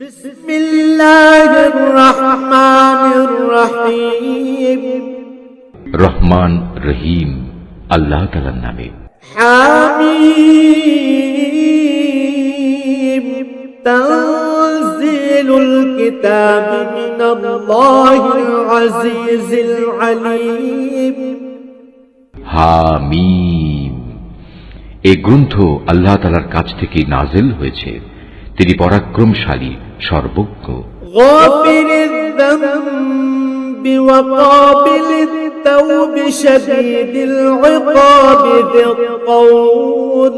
বিসমিল্লাহির রহমানির রহিম। রহমান রহিম আল্লাহ তাআলার নামে। হামিম তানজিলুল কিতাবি মিনাল্লাহিল আজিজিল আলীম। হামিম, এই গ্রন্থ আল্লাহ তাআলার কাছ থেকে নাযিল হয়েছে, তিনি পরাক্রমশালী, সর্বজ্ঞ। গাফিরিয যামবি ওয়া কাবিলিত তাওবি শাদীদিল ইকাবি যিল কওল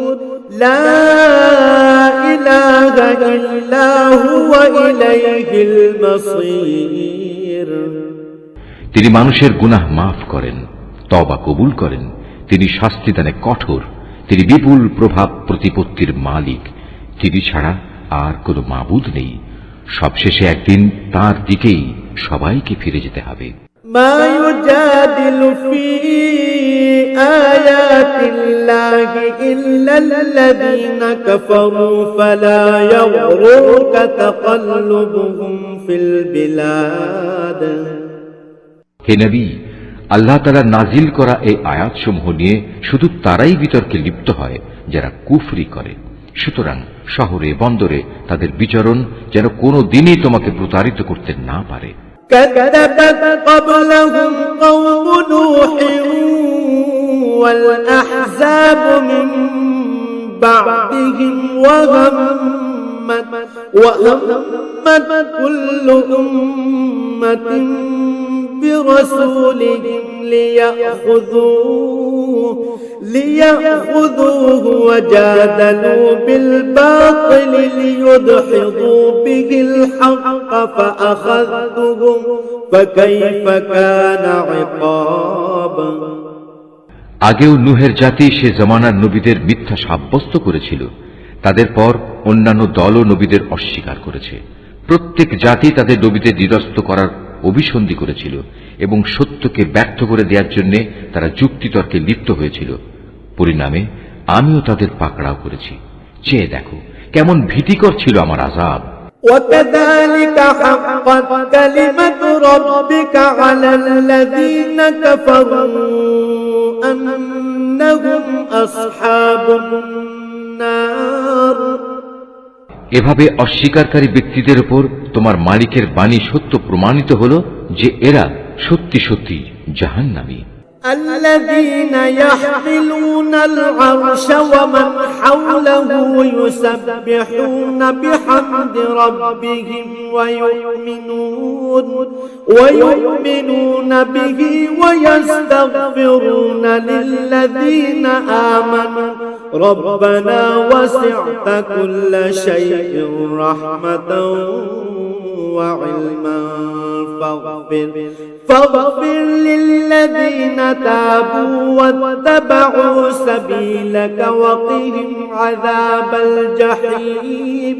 লা ইলাহা ইল্লা হুয়া ইলাইহিল মাসীর। তিনি মানুষের গুনাহ মাফ করেন, তওবা কবুল করেন, তিনি শাস্তিদানে কঠোর, তিনি বিপুল প্রভাব প্রতিপত্তির মালিক, তিনি ছাড়া আর কোনো মাবুদ নেই। সবশেষে একদিন তার দিকেই সবাইকে ফিরে যেতে হবে। মা ইউজাদিলু ফি আয়াতিল্লাহি ইল্লাল্লাযীনা কাফারু ফালা ইয়াগরুরকা তাকাল্লুবুহুম ফিল বিলাদ। হে নবী, আল্লাহ তাআলা নাজিল করা এই আয়াতসমূহ নিয়ে শুধু তারাই বিতর্কে লিপ্ত হয় যারা কুফরি করে। সুতরাং শহরে বন্দরে তাদের বিচরণ যেন কোনো দিনই তোমাকে প্রতারিত করতে না পারে। কাযাবাত ক্বাবলাহুম কওমু নূহিন ওয়াল আহযাব মিন বা'দিহিম ওয়া হাম্মাত কুল্লু উম্মাতিন برسولهم ليأخذوه وجادلوا بالباطل ليدحضوا به الحق فأخذتهم فكيف كان عقاب। আগেও নূহের জাতি সে জমানার নবীদের মিথ্যা সাব্যস্ত করেছিল, তাদের পর অন্যান্য দলও নবীদের অস্বীকার করেছে। প্রত্যেক জাতি তাদের নবীদের নিরস্ত করার অভিসন্ধি করেছিল এবং সত্যকে ব্যর্থ করে দেওয়ার জন্য তারা যুক্তিতর্কে লিপ্ত হয়েছিল। পরিণামে আমিও তাদের পাকড়াও করেছি। চেয়ে দেখো কেমন ভীতিকর ছিল আমার আযাব। وَكَذَلِكَ حَقَّتْ كَلِمَةُ رَبِّكَ عَلَى الَّذِينَ كَفَرُوا أَنَّهُمْ أَصْحَابُ النَّارِ। এভাবে অস্বীকারী ব্যক্তিদের উপর তোমার মালিকের বাণী সত্য প্রমাণিত হল যে এরা সত্যি সত্যি জাহান্নামী। الذين يحملون العرش ومن حوله يسبحون بحمد ربهم ويؤمنون به ويستغفرون للذين آمنوا ربنا وسعت كل شيء رحمة وعلما فاغفر للذين تابوا واتبعوا سبيلك وقهم عذاب الجحيم।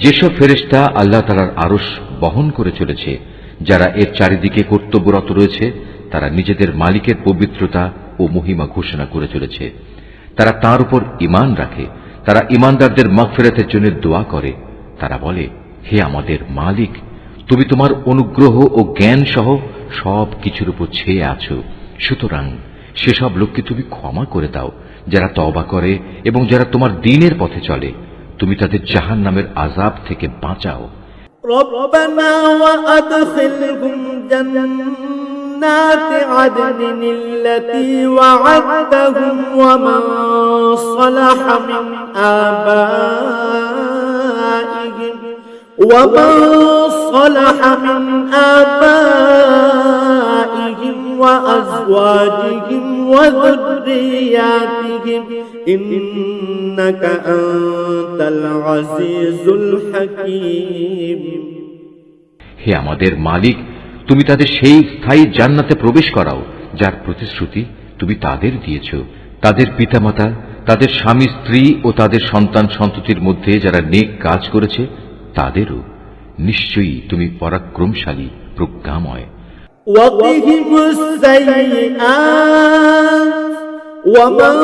যেসব ফেরেশতা আল্লাহ তাআলার আরশ বহন করে চলেছে, যারা এর চারিদিকে কর্তব্যরত রয়েছে, তারা নিজেদের মালিকের পবিত্রতা ও মহিমা ঘোষণা করে চলেছে। তারা তার উপর ঈমান রাখে, তারা ঈমানদারদের মাগফিরাতের জন্য দোয়া করে। তারা বলে, হে আমাদের মালিক, তুমি তোমার অনুগ্রহ ও জ্ঞান সহ সব কিছুর উপর ছেয়ে আছো, সুতরাং সেসব লোককে তুমি ক্ষমা করে দাও যারা তওবা করে এবং যারা তোমার দ্বীনের পথে চলে। তুমি তাদের জাহান্নামের আযাব থেকে বাঁচাও। রব্বানা ওয়া আদখিলহুম জান্নাতি আদনিন আল্লাতী ওয়া'আদতাহুম ওয়া মান সালাহা মিন আবাইহিম ومن صلح من آبائهم وأزواجهم وذرياتهم إنك أنت العزيز الحكيم। হে আমাদের মালিক, তুমি তাদের সেই স্থায়ী জান্নাতে প্রবেশ করাও যার প্রতিশ্রুতি তুমি তাদের দিয়েছ। তাদের পিতামাতা, তাদের স্বামী স্ত্রী ও তাদের সন্তান সন্ততির মধ্যে যারা নেক কাজ করেছে তাদেরও। নিশ্চয়ই তুমি পরাক্রমশালী, প্রজ্ঞাময়। وقهم السيئات ومن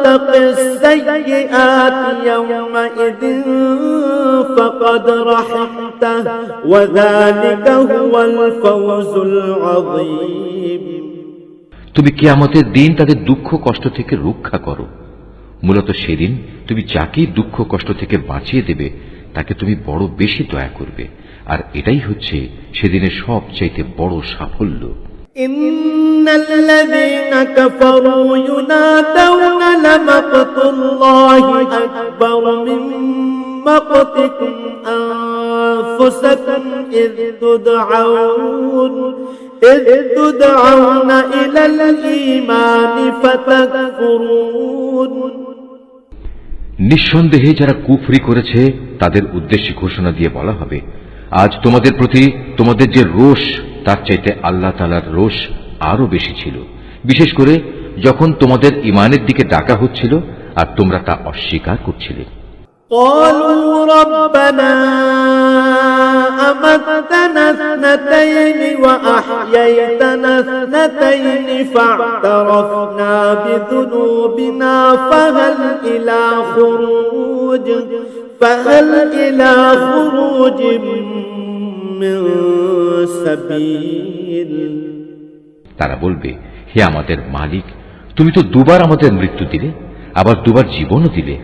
تق السيئات يومئذ فقد رحمته وذلك هو الفوز العظيم। তুমি কিয়ামতের দিন তাদের দুঃখ কষ্ট থেকে রক্ষা করো। মূলত সেদিন তুমি যাকেই দুঃখ কষ্ট থেকে বাঁচিয়ে দেবে তাকে তুমি বড় বেশি দয়া করবে, আর এটাই হচ্ছে সেদিনের সবচাইতে বড় সাফল্য। ইন্নাল্লাযীনা কাফারু ইউনাদাউনা লামাকতুল্লাহি আকবার মিন মাকতিকুম আনফুসাকুম ইয তুদআউনা ইলাল ঈমানি ফাতাকফুরুন। নিঃসন্দেহে যারা কুফরি করেছে তাদের উদ্দেশ্যে ঘোষণা দিয়ে বলা হবে, আজ তোমাদের প্রতি তোমাদের যে রোষ তার চাইতে আল্লাহ তাআলার রোষ আরো বেশি ছিল, বিশেষ করে যখন তোমাদের ঈমানের দিকে ডাকা হচ্ছিল আর তোমরা তা অস্বীকার করছিলে। قالوا ربنا أمتنا اثنتين وأحييتنا اثنتين فاعترفنا بذنوبنا فهل إلى خروج من سبيل। তারা বলবে, হে আমাদের মালিক, তুমি তো দুবার আমাদের মৃত্যু দিলে, আবার দুবার জীবনও দিলে,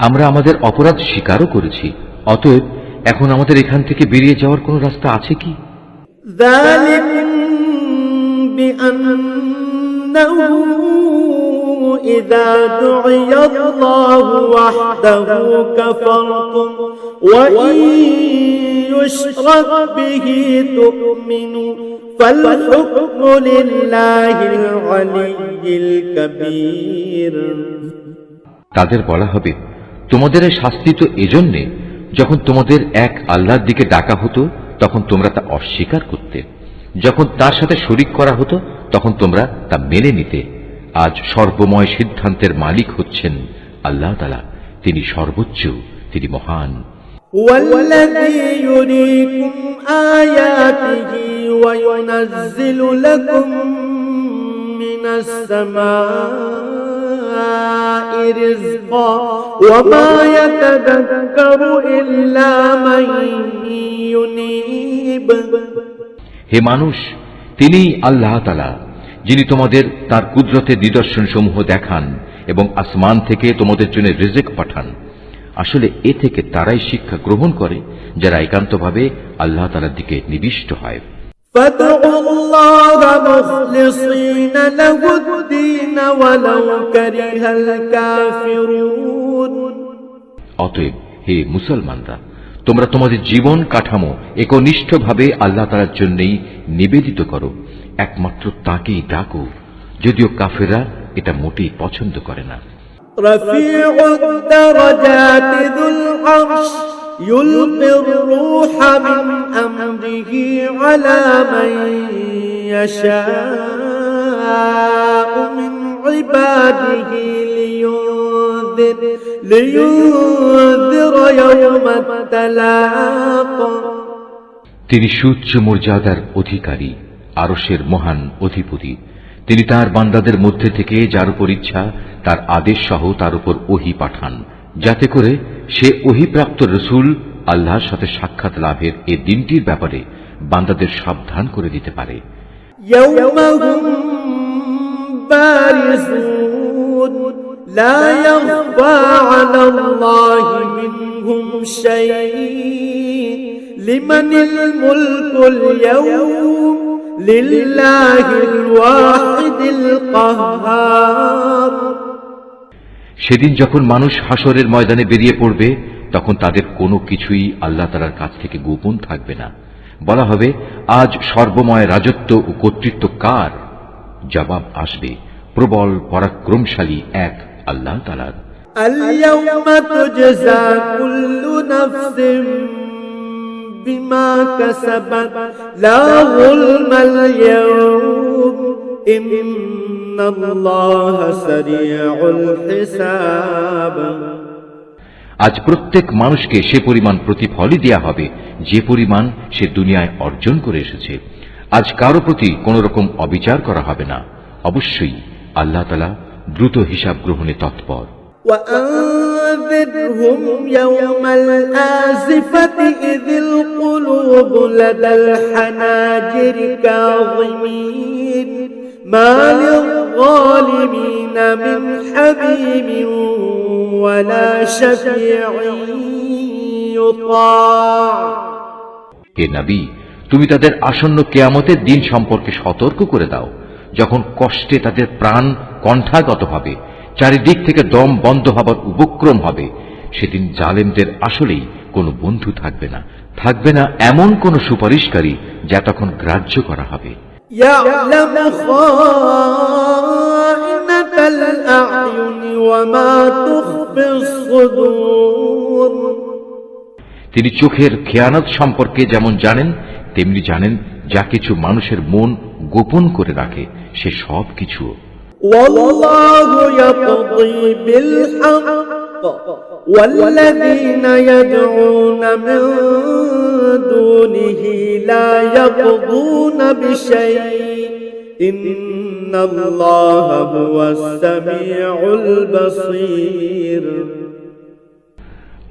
আমরা আমাদের অপরাধ স্বীকারও করেছি, অতএব এখন আমাদের এখান থেকে বেরিয়ে যাওয়ার কোন রাস্তা আছে কি? যালিকুম বিআন্নাহু ইযা দু'িয়াল্লাহু ওয়াহদাহু কাফারতুম ওয়া ইন ইউশরাক বিহি তু'মিনু ফাল হুকমু লিল্লাহিল আলিয়্যিল কাবীর। তাদের বলা হবে, তোমাদের এই শাস্তি তো এজন্যে যখন তোমাদের এক আল্লাহর দিকে ডাকা হতো তখন তোমরা তা অস্বীকার করতে, যখন তার সাথে শরীক করা হতো তখন তোমরা তা মেনে নিতে। আজ সর্বময় সিদ্ধান্তের মালিক হচ্ছেন আল্লাহ তাআলা, তিনি সর্বোচ্চ, তিনি মহান। ওয়াল্লাযী ইউরীকুম আয়াতিহি ওয়া ইউনাজ্জিলু লাকুম মিনাস সামাই রিজকা ওয়া মা ইয়াতাযাক্কারু ইল্লা মান ইউনীব। হে মানুষ, তিনিই আল্লাহ তাআলা, যিনি তোমাদের তার কুদরতের নিদর্শন সমূহ দেখান এবং আসমান থেকে তোমাদের জন্য রিজিক পাঠান। আসলে এ থেকে তারাই শিক্ষা গ্রহণ করে যারা একান্তভাবে আল্লাহ তাআলার দিকে নিবিষ্ট হয়। ফাদউল্লাহা মুখলিসিনা লাহুদ-দীন ওয়ালাউ কারিহাল কাফিরুন। অতএব হে মুসলমানরা, তোমরা তোমাদের জীবন কাঠামো একনিষ্ঠভাবে আল্লাহ তাআলার জন্যই নিবেদিত করো, একমাত্র তাকেই ডাকো, যদিও কাফেররা এটা মোটেই পছন্দ করে না। রফিউদ দারাজাতি যুল আরশ ইউলকির রূহা মিন আমরিহি আলা মান ইয়াশাউ মিন ইবাদিহি লিয়ুনযির ইয়াওমাত তালাক। তিনি সুউচ্চ মর্যাদার অধিকারী, আরশের মহান অধিপতি। তিনি তার বান্দাদের মধ্যে থেকে যার উপর ইচ্ছা তার আদেশ সহ তার উপর ওহী পাঠান, যাতে করে সে ওহীপ্রাপ্ত রসূল আল্লাহর সাথে সাক্ষাৎ লাভের এই দিনটির ব্যাপারে বান্দাদের সাবধান করে দিতে পারে। ইয়াওমা হুম বারিজুন লা ইয়াখফা আলাল্লাহি মিনহুম শাই লিমানিল মুলকুল ইয়াওম লিল্লাহিল ওয়াহিদিল কাহ্হার। সেদিন যখন মানুষ হাসরের ময়দানে বেরিয়ে পড়বে তখন তাদের কোনো কিছুই আল্লাহ তাআলার কাছ থেকে গোপন থাকবে না। বলা হবে, আজ সর্বময় রাজত্ব ও কর্তৃত্ব কার? জবাব আসবে, প্রবল পরাক্রমশালী এক আল্লাহ তাআলার। আল ইয়াওমা তুজজা কুল্লু নাফসিন বিমা কাসাবাত লা যুলমাল ইয়াওম ইন্নাল্লাহা সারিউল হিসাব। আজ প্রত্যেক মানুষকে সে পরিমাণ প্রতিফলই দেয়া হবে যে পরিমাণ সে দুনিয়ায় অর্জন করে এসেছে। আজ কারো প্রতি কোন রকম অবিচার করা হবে না। অবশ্যই আল্লাহ তাআলা দ্রুত হিসাব গ্রহণে তৎপর। وأنذرهم يوم الآزفة إذ القلوب لدى الحناجر كاظمين ما للظالمين من حميم ولا شفيع يطاع। হে নবী, তুমি তাদের আসন্ন কিয়ামতের দিন সম্পর্কে সতর্ক করে দাও, যখন কষ্টে তাদের প্রাণ কণ্ঠাগত হবে, চারিদিক থেকে দম বন্ধ হবার উপক্রম হবে। সেদিন জালেমদের আসলেই কোনো বন্ধু থাকবে না, থাকবে না এমন কোন সুপারিশকারী যা তখন গ্রাহ্য করা হবে। يعلم خائنة الأعين وما تخفي الصدور। তিনি চোখের খেয়ানত সম্পর্কে যেমন জানেন, তেমনি জানেন যা কিছু মানুষের মন গোপন করে রাখে সে সব কিছু। والله يقضي بالحق والذين يدعون من دونه لا يقضون بشيء إن الله هو السميع البصير।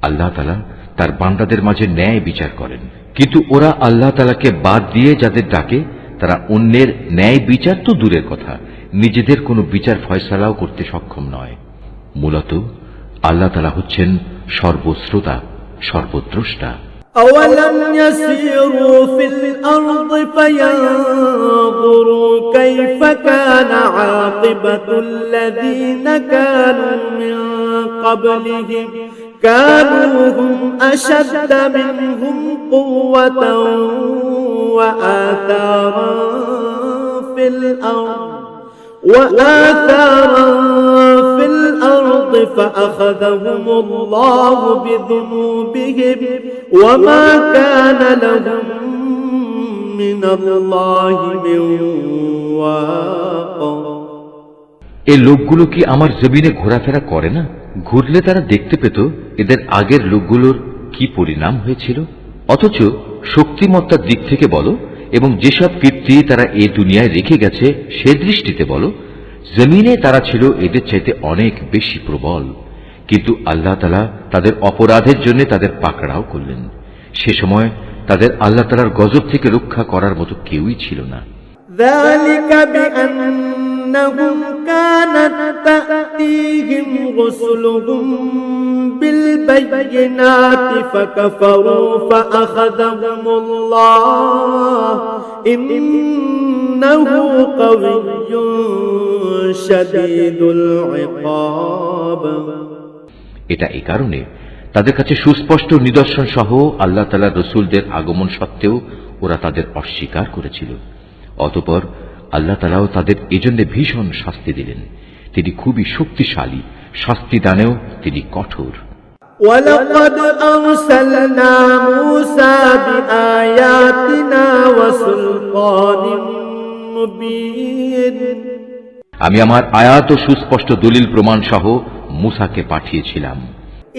আল্লাহ তাআলা তার বান্দাদের মাঝে ন্যায় বিচার করেন, কিন্তু ওরা আল্লাহ তাআলাকে বাদ দিয়ে যাদের ডাকে তারা অন্যের ন্যায় বিচার তো দূরের কথা, নিজেদের কোনো বিচার ফয়সালাও করতে সক্ষম নয়। মূলত আল্লাহ তাআলা হচ্ছেন সর্বশ্রোতা, সর্বদ্রষ্টা। أولم يسيروا في الأرض فينظروا كيف كان عاقبة الذين كانوا من قبلهم كانوا هم أشد منهم قوة وآثارا في الأرض فأخذهم الله بذنوبهم وما كان لهم من الله من واق। এই লোকগুলো কি আমার জমিনে ঘোরাফেরা করে না? ঘুরলে তারা দেখতে পেত এদের আগের লোকগুলোর কি পরিণাম হয়েছিল। অথচ শক্তিমত্তার দিক থেকে বলো এবং যেসব কীর্তি তারা এ দুনিয়ায় রেখে গেছে সে দৃষ্টিতে বলো, জমিনে তারা ছিল এদের চাইতে অনেক বেশি প্রবল। কিন্তু আল্লাহ তাআলা তাদের অপরাধের জন্য তাদের পাকড়াও করলেন। সে সময় তাদের আল্লাহ তাআলার গজব থেকে রক্ষা করার মতো কেউই ছিল না। ذلك بأنهم كانت تأتيهم رسلهم بالبينات فكفروا فأخذهم الله إنه قوي شديد العقاب। এটা এই কারণে তাদের কাছে সুস্পষ্ট নিদর্শন সহ আল্লাহ তাআলার রাসূলদের আগমন সত্ত্বেও ওরা তাদের অস্বীকার করেছিল। অতঃপর আল্লাহ তাআলাও তাদের এজন্য ভীষণ শাস্তি দিলেন। তিনি খুবই শক্তিশালী, শাস্তি দানেও তিনি কঠোর। وَلَقَدْ أَرْسَلْنَا مُوسَى بِآيَاتِنَا وَسُلْطَانٍ مُبِينٍ। আমি আমার আয়াত ও সুস্পষ্ট দলিল প্রমাণ সহ মুসাকে পাঠিয়েছিলাম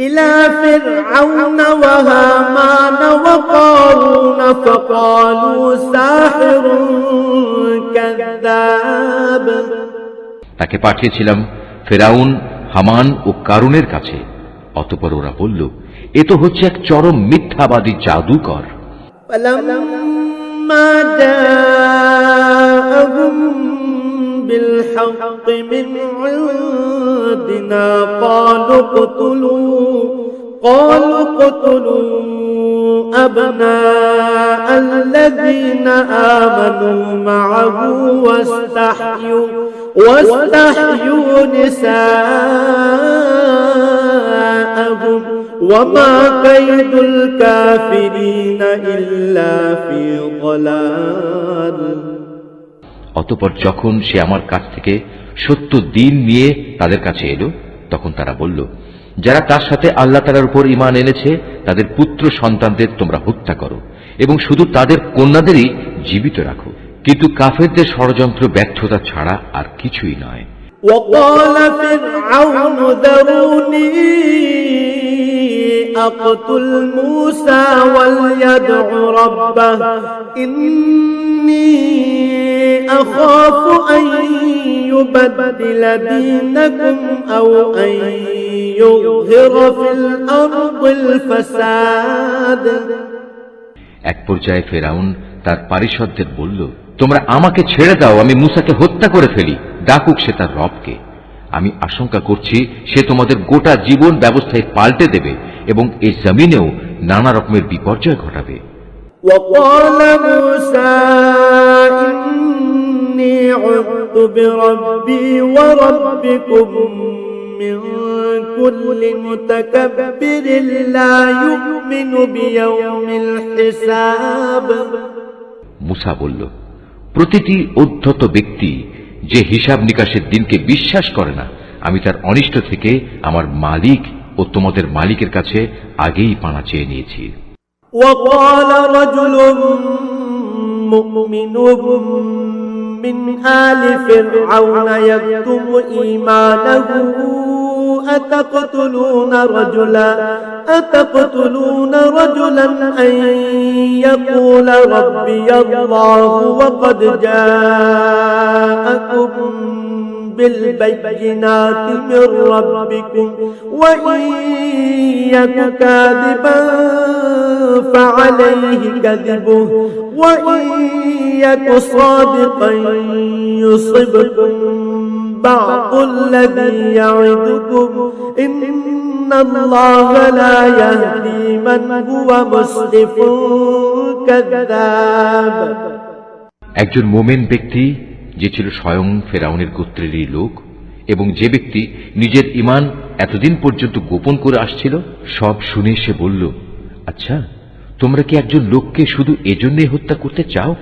إِلَى فِرْعَوْنَ وَهَامَانَ وَقَارُونَ فَقَالُوا سَاحِرٌ كَذَّابٌ। তাকে পাঠিয়েছিলাম ফেরাউন, হামান ও কারুনের কাছে। অতঃপর ওরা বলল, এ তো হচ্ছে এক চরম মিথ্যাবাদী জাদুকর। فَلَمَّا جَاءَهُم بِالْحَقِّ مِنْ عِندِنَا قَالُوا اقْتُلُوا أَبْنَاءَ الَّذِينَ آمَنُوا مَعَهُ واستحيوا نساءهم وما كيد الكافرين إلا في ضلال। অতঃপর যখন সে আমার কাছ থেকে সত্য দিন নিয়ে তাদের কাছে এলো, তখন তারা বলল, যারা তার সাথে আল্লাহ তাআলার উপর ঈমান এনেছে তাদের পুত্র সন্তানদের তোমরা হত্যা করো এবং শুধু তাদের কন্যাদেরই জীবিত রাখো, কিন্তু কাফেরদের ষড়যন্ত্র ব্যর্থতা ছাড়া আর কিছুই নয়। وقال فرعون ذروني أقتل موسى وليدع ربه إني أخاف أن يبدل دينكم أو أن يظهر في الأرض الفساد এক পর্যায়ে ফেরাউন তার পারিষদদের বলল, তোমরা আমাকে ছেড়ে দাও, আমি মূসাকে হত্যা করে ফেলি। ডাকুক সে তার রবকে। আমি আশঙ্কা করছি সে তোমাদের গোটা জীবন ব্যবস্থায় পাল্টে দেবে এবং এই জমিনেও নানা রকমের বিপর্যয় ঘটাবে। وقال موسى إني عذت بربي وربكم من كل متكبر لا يؤمن بيوم الحساب মুসা বলল, প্রতিটি উদ্ধত ব্যক্তি যে হিসাব নিকাশের দিনকে বিশ্বাস করে না, আমি তার অনিষ্ট থেকে আমার মালিক ও তোমাদের মালিকের কাছে আগেই পানা চেয়ে নিয়েছি। وقال رجل مؤمن من آل فرعون يكتم إيمانه أتقتلون رجلا أن يقول ربي الله وقد جاءكم بالبينات من ربكم وإن يك كاذبا فعليه كذبه وإن يك صادقا يصبكم بعض الذي يعدكم إن الله لا يهدي من هو مسرف كذاب একজন মোমেন ব্যক্তি যে ছিল স্বয়ং ফেরাউনের গোত্রেরই লোক এবং যে ব্যক্তি নিজের ঈমান এতদিন পর্যন্ত গোপন করে আসছিল, সব শুনে সে বলল, আচ্ছা, তোমরা কি একজন লোককে শুধু এজন্যই হত্যা করতে চাও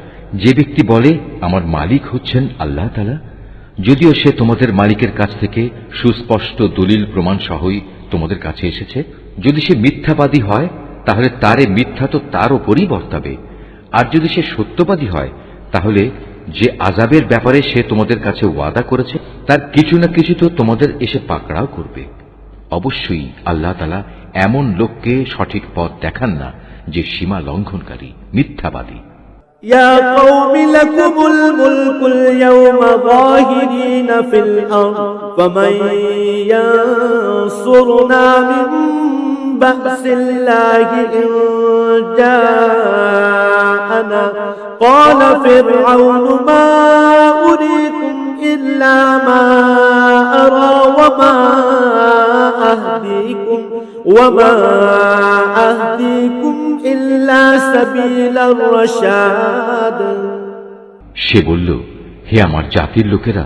যে ব্যক্তি বলে আমার মালিক হচ্ছেন আল্লাহ তাআলা, যদিও সে তোমাদের মালিকের কাছ থেকে সুস্পষ্ট দলিল প্রমাণ সহই তোমাদের কাছে এসেছে? যদি সে মিথ্যাবাদী হয় তাহলে তার মিথ্যা তো তার ওপরই বর্তাবে, আর যদি সে সত্যবাদী হয় তাহলে যে আযাবের ব্যাপারে সে তোমাদের কাছে ওয়াদা করেছে তার কিছু না কিছু তো তোমাদের এসে পাকড়াও করবে। অবশ্যই আল্লাহ তাআলা এমন লোককে সঠিক পথ দেখান না যে সীমা লঙ্ঘনকারী, মিথ্যাবাদী। يا قوم لكم الملك اليوم ظاهرين في الأرض فمن ينصرنا من بأس الله إن جاءنا قال فرعون ما أريكم إلا ما أرى وما أهديكم إلا سبيل الرشاد সে বলল, হে আমার জাতির লোকেরা,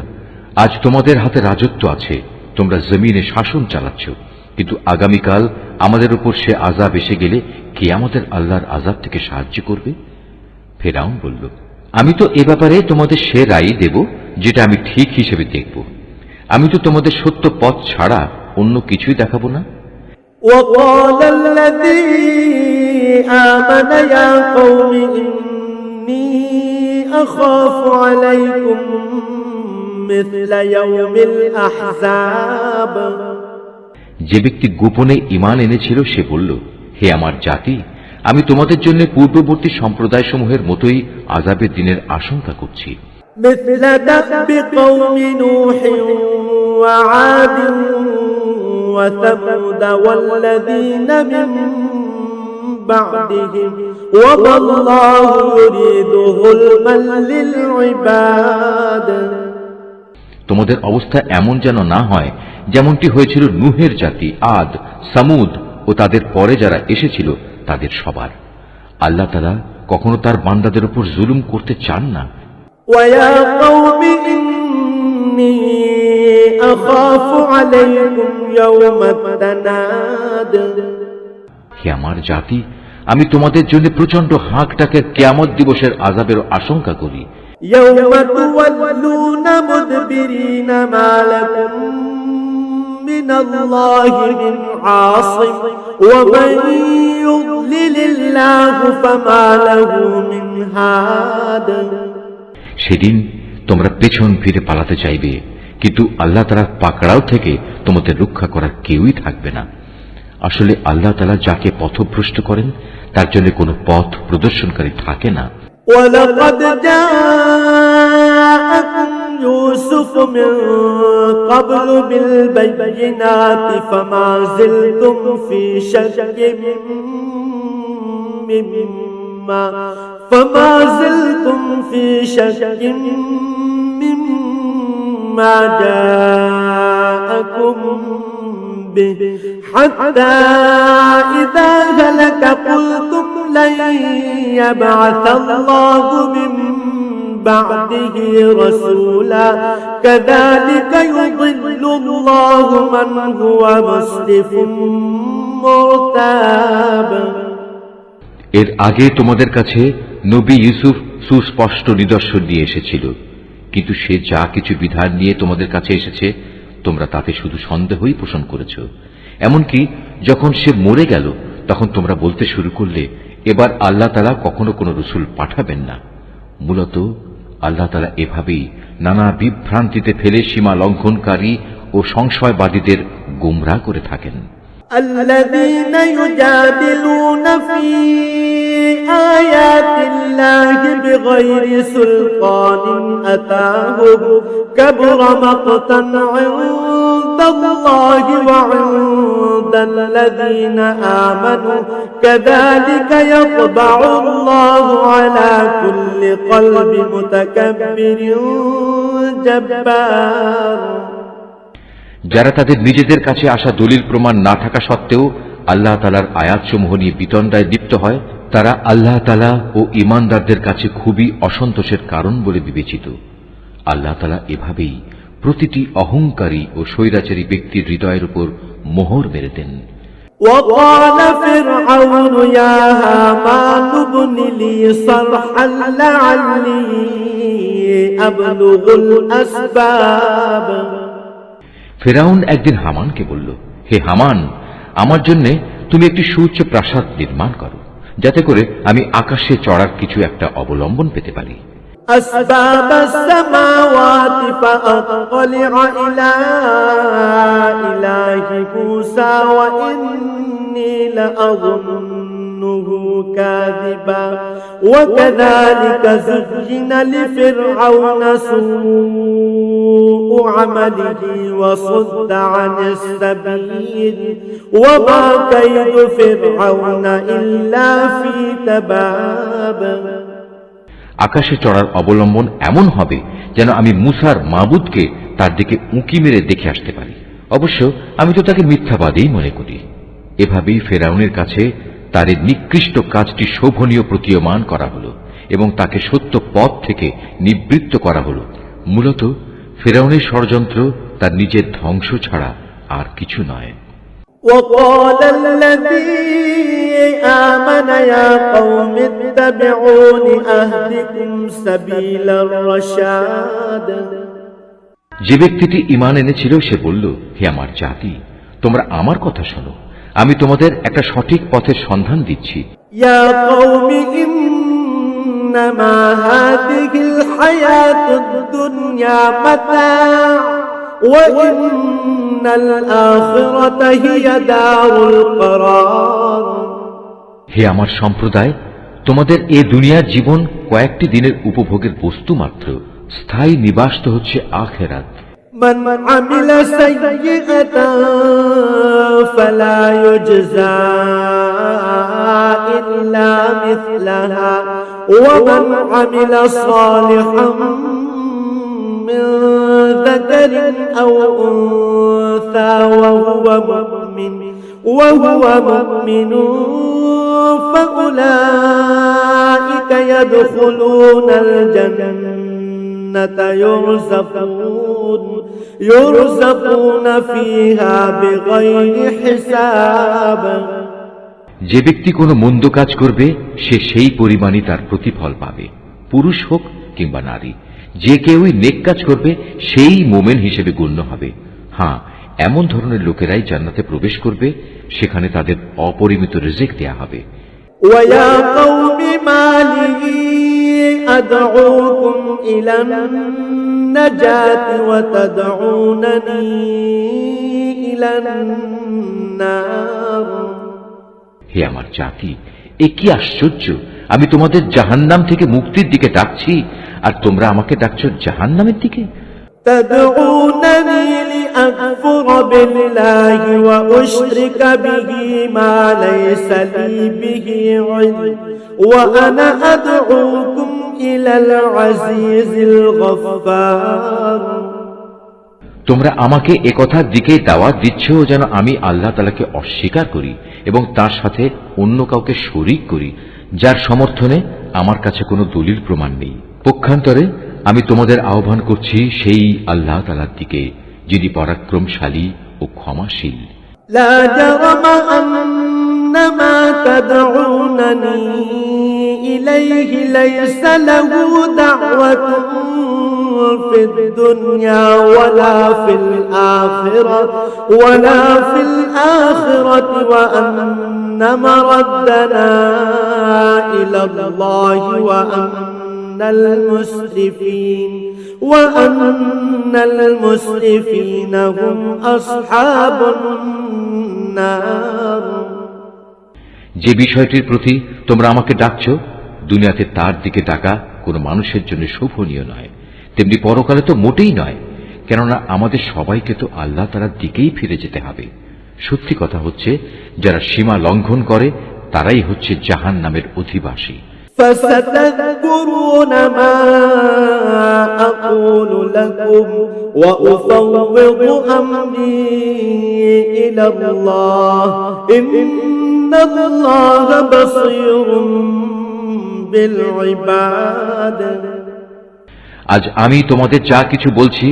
আজ তোমাদের হাতে রাজত্ব আছে, তোমরা জমিনে শাসন চালাচ্ছ, কিন্তু আগামীকাল আমাদের উপর সে আযাব এসে গেলে কে আমাদের আল্লাহর আযাব থেকে সাহায্য করবে? ফেরাউন বলল, আমি তো এ ব্যাপারে তোমাদের সে রায় দেব যেটা আমি ঠিক হিসেবে দেখব। আমি তো তোমাদের সত্য পথ ছাড়া অন্য কিছুই দেখাবো না। وقال الذي آمن يا قوم إني أخاف عليكم مثل يوم الأحزاب যে ব্যক্তি গোপনে ঈমান এনেছিল সে বলল, হে আমার জাতি, আমি তোমাদের জন্য পূর্ববর্তী সম্প্রদায়সমূহের মতোই আযাবের দিনের আশঙ্কা করছি। مثل دأب قوم نوح وعاد وثمود والذين من بعدهم وما الله يريد ظلما للعباد তোমাদের অবস্থা এমন যেন না হয় যেমনটি হয়েছিল নূহের জাতি, আদ, সামুদ ও তাদের পরে যারা এসেছিল তাদের সবার। আল্লাহ তাআলা কখনো তার বান্দাদের উপর জুলুম করতে চান না। ويا قوم إني أخاف عليكم يوم التناد হে আমার জাতি, আমি তোমাদের জন্য প্রচন্ড হাঁক ডাকের কিয়ামত দিবসের আযাবের আশঙ্কা করি। يوم تولون مدبرين ما لكم من الله من عاصم ومن يضلل الله فما له من هاد সেদিন তোমরা পেছন ফিরে পালাতে চাইবে, কিন্তু আল্লাহ তাআলার পাকড়াও থেকে তোমাদের রক্ষা করার কেউই থাকবে না। আসলে আল্লাহ তাআলা যাকে পথভ্রষ্ট করেন তার জন্য কোনো পথ প্রদর্শনকারী থাকে না। وَلَقَدْ جَاءَكُم يوسف من قبل بالبينات فما زلتم في شك مما جاءكم به حتى إذا هلك قلتم لن يبعث الله من بعده رسولا كذلك يضل الله من هو مسرف مرتاب। এর আগে তোমাদের কাছে নবী ইউসুফ সুস্পষ্ট নিদর্শন নিয়ে এসেছিল, কিন্তু সে যা কিছু বিধান নিয়ে তোমাদের কাছে এসেছে তোমরা তাতে শুধু সন্দেহই পোষণ করেছ। এমনকি যখন সে মরে গেল তখন তোমরা বলতে শুরু করলে এবার আল্লাহ তাআলা কখনো কোনো রসুল পাঠাবেন না। মূলত আল্লাহ তাআলা এভাবেই নানা বিভ্রান্তিতে ফেলে সীমা লঙ্ঘনকারী ও সংশয়বাদীদের গোমরাহ করে থাকেন। الذين يجادلون في آيات الله بغير سلطان أتاهم كبر مقتا عند الله وعند الذين آمنوا كذلك يطبع الله على كل قلب متكبر جبار। যারা তাদের নিজেদের কাছে আসা দলিল প্রমাণ না থাকা সত্ত্বেও আল্লাহ তাআলার আয়াতসমূহ নিয়ে বিতণ্ডায় লিপ্ত হয়, তারা আল্লাহ তাআলা ও ঈমানদারদের কাছে খুবই অসন্তোষের কারণ বলে বিবেচিত। আল্লাহ তাআলা এভাবেই প্রতিটি অহংকারী ও স্বৈরাচারী ব্যক্তির হৃদয়ের উপর মোহর মেরে দেন। وقال فرعون يا هامان ابن لي صرحا لعلي أبلغ الأسباب। ফেরাউন একদিন হামানকে বলল, হে হামান, আমার জন্য তুমি একটি সুউচ্চ প্রাসাদ নির্মাণ করো, যাতে করে আমি আকাশে চড়ার কিছু একটা অবলম্বন পেতে পারি। أسباب السماوات فأطلع إلى إله موسى وإني لأظنه كاذبا وكذلك زين لفرعون سوء عمله وصد عن السبيل وما كيد فرعون إلا في تباب। আকাশে চড়ার অবলম্বন এমন হবে যেন আমি মুসার মাবুদকে তার দিকে উঁকি মেরে দেখে আসতে পারি। অবশ্য আমি তো তাকে মিথ্যাবাদীই মনে করি। এভাবেই ফেরাউনের কাছে তার এই নিকৃষ্ট কাজটি শোভনীয় প্রতীয়মান করা হল এবং তাকে সত্য পথ থেকে নিবৃত্ত করা হল। মূলত ফেরাউনের ষড়যন্ত্র তার নিজের ধ্বংস ছাড়া আর কিছু নয়। وقال الذي آمن يا قوم اتبعون أهدكم سبيل الرشاد। যে ব্যক্তিটি ঈমান এনেছিল সে বলল, হে আমার জাতি, তোমরা আমার কথা শোনো, আমি তোমাদের একটা সঠিক পথের সন্ধান দিচ্ছি। يا قوم إنما هذه الحياة الدنيا متاع وإن الآخرة هي دار القرار। হে আমার সম্প্রদায়, তোমাদের এ দুনিয়ার জীবন কয়েকটি দিনের উপভোগের বস্তু মাত্র, স্থায়ী নিবাস তো হচ্ছে আখিরাত। من عمل سيئة فلا يجزى إلا مثلها ومن عمل صالحا من ذكر أو أنثى وهو مؤمن فأولئك يدخلون الجنة يرزقون فيها بغير حساب। যে ব্যক্তি কোনো মন্দ কাজ করবে সে সেই পরিমাণই তার প্রতিফল পাবে, পুরুষ হোক কিংবা নারী। যে কেউই নেক কাজ করবে সেই মোমেন হিসেবে গণ্য হবে। হ্যাঁ, এমন ধরনের লোকেরাই জান্নাতে প্রবেশ করবে, সেখানে তাদের অপরিমিত রিজিক দেয়া হবে। ويا قوم ما لي أدعوكم إلى النجاة وتدعونني إلى النار। হে আমার জাতি, এ কি আশ্চর্য! আমি তোমাদের জাহান্নাম থেকে মুক্তির দিকে ডাকছি আর তোমরা আমাকে ডাকছো জাহান্নামের দিকে। تدعونني لأكفر بالله وأشرك به ما ليس لي به علم وأنا أدعوكم إلى العزيز الغفار। তোমরা আমাকে একথার দিকে দাওয়াত দিচ্ছ যেন আমি আল্লাহ তাআলাকে অস্বীকার করি এবং তার সাথে অন্য কাউকে শরীক করি যার সমর্থনে আমার কাছে কোনো দলিল প্রমাণ নেই। পক্ষান্তরে আমি তোমাদের আহ্বান করছি সেই আল্লাহ তাআলার দিকে যিনি পরাক্রমশালী ও ক্ষমাশীল। لا جرم أن ما تدعونني إليه ليس له دعوة في الدنيا ولا في الآخرة وأن مردنا إلى الله وأن المسرفين هم أصحاب النار। যে বিষয়টির প্রতি তোমরা আমাকে ডাকছ দুনিয়াতে তার দিকে ডাকা কোনো মানুষের জন্য শোভনীয় নয়, তেমনি পরকালে তো মোটেই নয়, কেননা আমাদের সবাইকে তো আল্লাহ তাআলার দিকেই ফিরে যেতে হবে। সত্যি কথা হচ্ছে যারা সীমা লঙ্ঘন করে তারাই হচ্ছে জাহান্নামের অধিবাসী। فستذكرون ما أقول لكم وأفوض أمري إلى الله إن الله بصير بالعباد। আজ আমি তোমাদের যা কিছু বলছি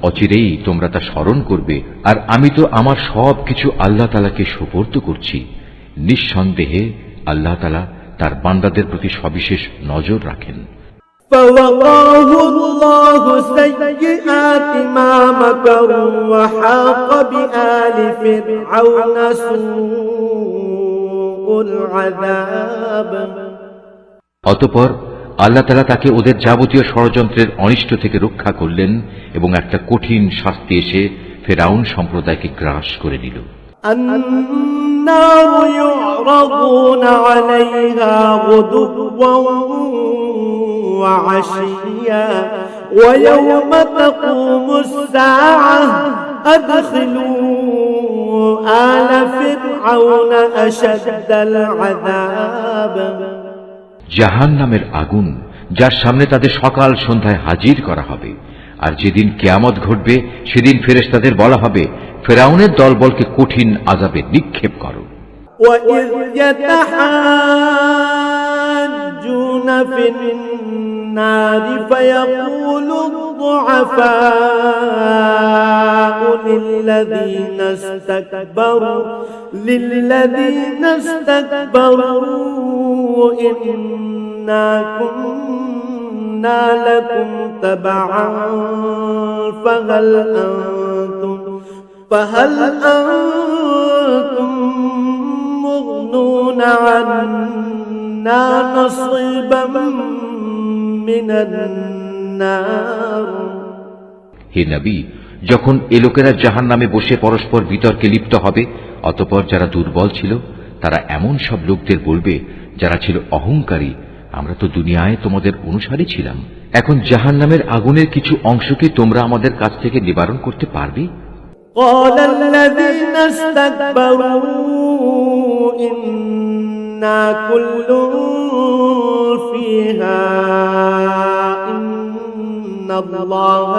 অচিরেই তোমরা তা স্মরণ করবে, আর আমি তো আমার সব কিছু আল্লাহ তাআলাকে সুপর্দ করছি। নিঃসন্দেহে আল্লাহ তাআলা তার বান্দাদের প্রতি সবিশেষ নজর রাখেন। فوقاه الله سيئات ما مكروا وحاق بآل فرعون سوء العذاب। অতঃপর আল্লাহ তাআলা তাকে ওদের যাবতীয় ষড়যন্ত্রের অনিষ্ট থেকে রক্ষা করলেন এবং একটা কঠিন শাস্তি এসে ফেরাউন সম্প্রদায়কে গ্রাস করে নিল। النار يعرضون عليها غدوا وعشيا ويوم تقوم الساعة أدخلوا آل فرعون أشد العذاب। জাহান্নামের আগুন যার সামনে তাদের সকাল সন্ধ্যায় হাজির করা হবে, আর যেদিন কিয়ামত ঘটবে সেদিন ফেরেশতাদের বলা হবে ফেরাউনের দলবলকে কঠিন আযাবে নিক্ষেপ করো। وَإِذْ يَتَحَاجُّونَ فِي النَّارِ فَيَقُولُ الضُّعَفَاءُ لِلَّذِينَ اسْتَكْبَرُوا إِنَّا كُنَّا لَكُمْ تَبَعًا فهل أنتم مغنون عنا نصيبا من النار। হে নবী, যখন এ লোকেরা জাহান্নামে বসে পরস্পর বিতর্কে লিপ্ত হবে, অতঃপর যারা দুর্বল ছিল তারা এমন সব লোকদের বলবে যারা ছিল অহংকারী, আমরা তো দুনিয়ায় তোমাদের অনুসারী ছিলাম, এখন জাহান্নামের আগুনের কিছু অংশকে তোমরা আমাদের কাছ থেকে নিবারণ করতে পারবে? قال الذين استكبروا إنا كل فيها إن الله